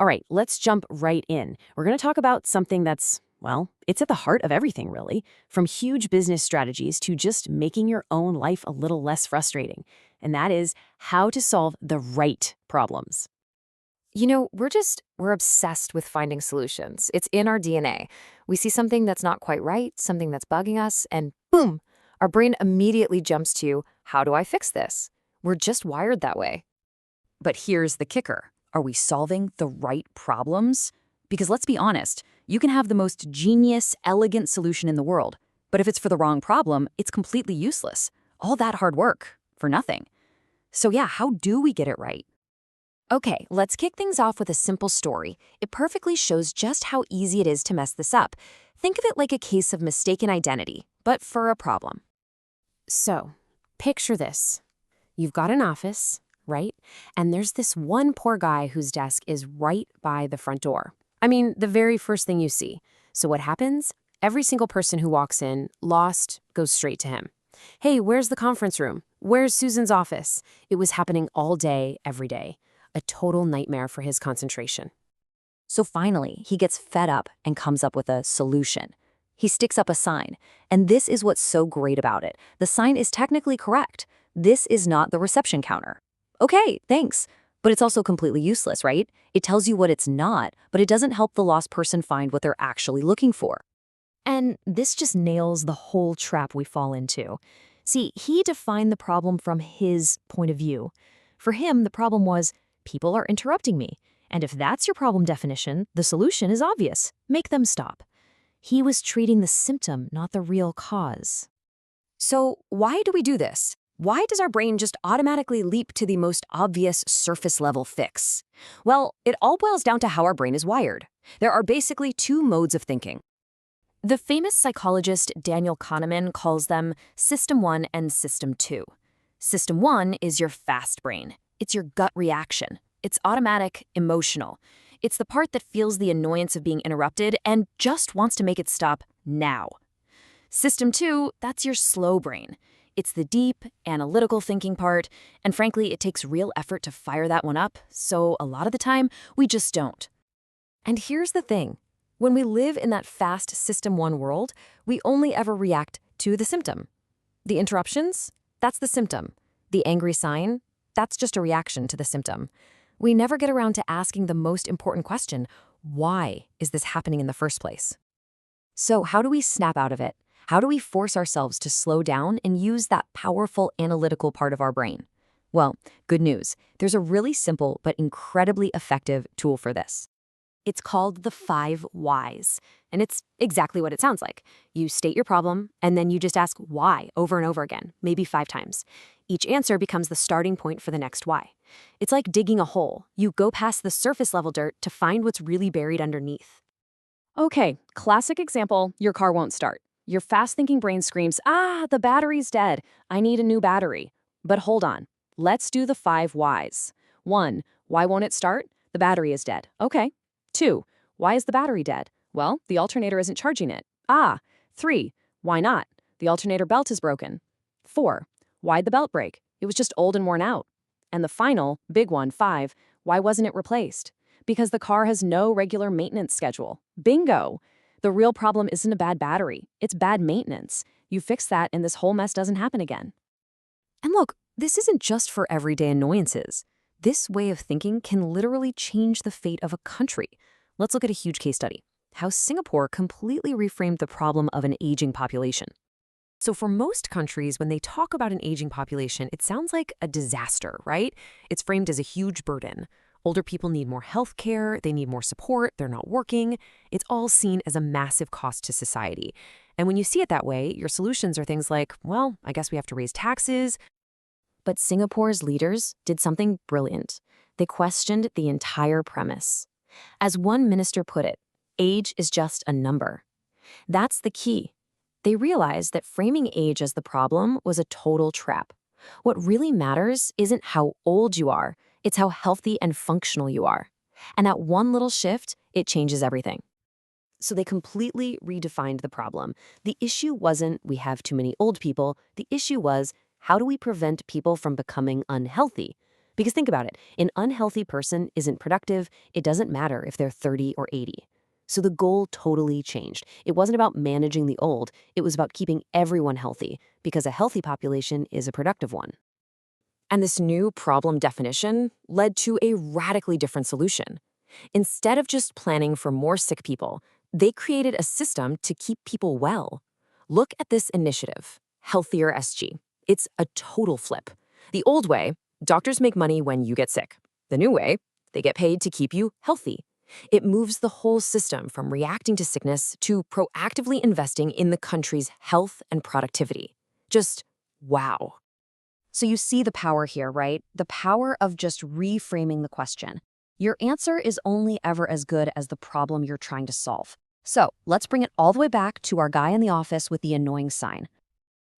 All right, let's jump right in. We're going to talk about something that's, well, it's at the heart of everything, really, from huge business strategies to just making your own life a little less frustrating. And that is how to solve the right problems. We're obsessed with finding solutions. It's in our DNA. We see something that's not quite right, something that's bugging us, and boom, our brain immediately jumps to, how do I fix this? We're just wired that way. But here's the kicker. Are we solving the right problems? Because let's be honest, you can have the most genius, elegant solution in the world, but if it's for the wrong problem, it's completely useless. All that hard work for nothing. So yeah, how do we get it right? Okay, let's kick things off with a simple story. It perfectly shows just how easy it is to mess this up. Think of it like a case of mistaken identity, but for a problem. So, picture this. You've got an office, right? And there's this one poor guy whose desk is right by the front door. I mean, the very first thing you see. So what happens? Every single person who walks in, lost, goes straight to him. Hey, where's the conference room? Where's Susan's office? It was happening all day, every day. A total nightmare for his concentration. So finally, he gets fed up and comes up with a solution. He sticks up a sign, and this is what's so great about it. The sign is technically correct. This is not the reception counter. Okay, thanks. But it's also completely useless, right? It tells you what it's not, but it doesn't help the lost person find what they're actually looking for. And this just nails the whole trap we fall into. See, he defined the problem from his point of view. For him, the problem was, people are interrupting me. And if that's your problem definition, the solution is obvious. Make them stop. He was treating the symptom, not the real cause. So why do we do this? Why does our brain just automatically leap to the most obvious surface-level fix? Well, it all boils down to how our brain is wired. There are basically two modes of thinking. The famous psychologist Daniel Kahneman calls them System 1 and System 2. System 1 is your fast brain. It's your gut reaction. It's automatic, emotional. It's the part that feels the annoyance of being interrupted and just wants to make it stop now. System 2, that's your slow brain. It's the deep, analytical thinking part, and frankly, it takes real effort to fire that one up, so a lot of the time, we just don't. And here's the thing. When we live in that fast System 1 world, we only ever react to the symptom. The interruptions? That's the symptom. The angry sign? That's just a reaction to the symptom. We never get around to asking the most important question, why is this happening in the first place? So how do we snap out of it? How do we force ourselves to slow down and use that powerful analytical part of our brain? Well, good news. There's a really simple but incredibly effective tool for this. It's called the 5 whys, and it's exactly what it sounds like. You state your problem, and then you just ask why over and over again, maybe 5 times. Each answer becomes the starting point for the next why. It's like digging a hole. You go past the surface level dirt to find what's really buried underneath. Okay, classic example, your car won't start. Your fast-thinking brain screams, the battery's dead. I need a new battery. But hold on. Let's do the 5 whys. 1, why won't it start? The battery is dead. Okay. 2, why is the battery dead? Well, the alternator isn't charging it. 3, why not? The alternator belt is broken. 4, why'd the belt break? It was just old and worn out. And the final, big one, 5, why wasn't it replaced? Because the car has no regular maintenance schedule. Bingo! The real problem isn't a bad battery. It's bad maintenance. You fix that and this whole mess doesn't happen again. And look, this isn't just for everyday annoyances. This way of thinking can literally change the fate of a country. Let's look at a huge case study. How Singapore completely reframed the problem of an aging population. So for most countries, when they talk about an aging population, it sounds like a disaster, right? It's framed as a huge burden. Older people need more health care, they need more support, they're not working. It's all seen as a massive cost to society. And when you see it that way, your solutions are things like, well, I guess we have to raise taxes. But Singapore's leaders did something brilliant. They questioned the entire premise. As one minister put it, age is just a number. That's the key. They realized that framing age as the problem was a total trap. What really matters isn't how old you are, it's how healthy and functional you are. And that one little shift, it changes everything. So they completely redefined the problem. The issue wasn't we have too many old people. The issue was how do we prevent people from becoming unhealthy? Because think about it, an unhealthy person isn't productive. It doesn't matter if they're 30 or 80. So the goal totally changed. It wasn't about managing the old, it was about keeping everyone healthy, because a healthy population is a productive one. And this new problem definition led to a radically different solution. Instead of just planning for more sick people, they created a system to keep people well. Look at this initiative, Healthier SG. It's a total flip. The old way, doctors make money when you get sick. The new way, they get paid to keep you healthy. It moves the whole system from reacting to sickness to proactively investing in the country's health and productivity. Just wow. So you see the power here, right? The power of just reframing the question. Your answer is only ever as good as the problem you're trying to solve. So let's bring it all the way back to our guy in the office with the annoying sign.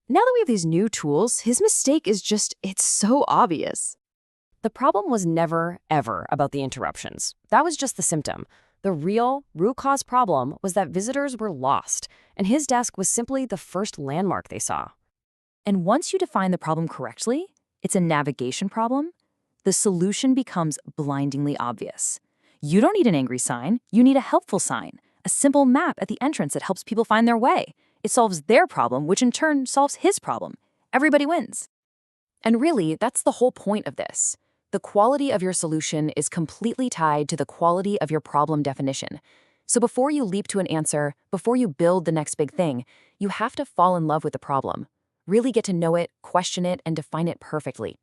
Now that we have these new tools, his mistake is it's so obvious. The problem was never, ever about the interruptions. That was just the symptom. The real, root cause problem was that visitors were lost, and his desk was simply the first landmark they saw. And once you define the problem correctly, it's a navigation problem, the solution becomes blindingly obvious. You don't need an angry sign, you need a helpful sign, a simple map at the entrance that helps people find their way. It solves their problem, which in turn solves his problem. Everybody wins. And really, that's the whole point of this. The quality of your solution is completely tied to the quality of your problem definition. So before you leap to an answer, before you build the next big thing, you have to fall in love with the problem. Really get to know it, question it, and define it perfectly.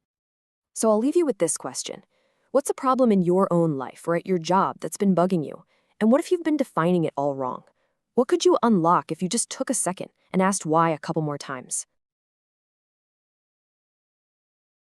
So I'll leave you with this question. What's a problem in your own life or at your job that's been bugging you? And what if you've been defining it all wrong? What could you unlock if you just took a second and asked why a couple more times?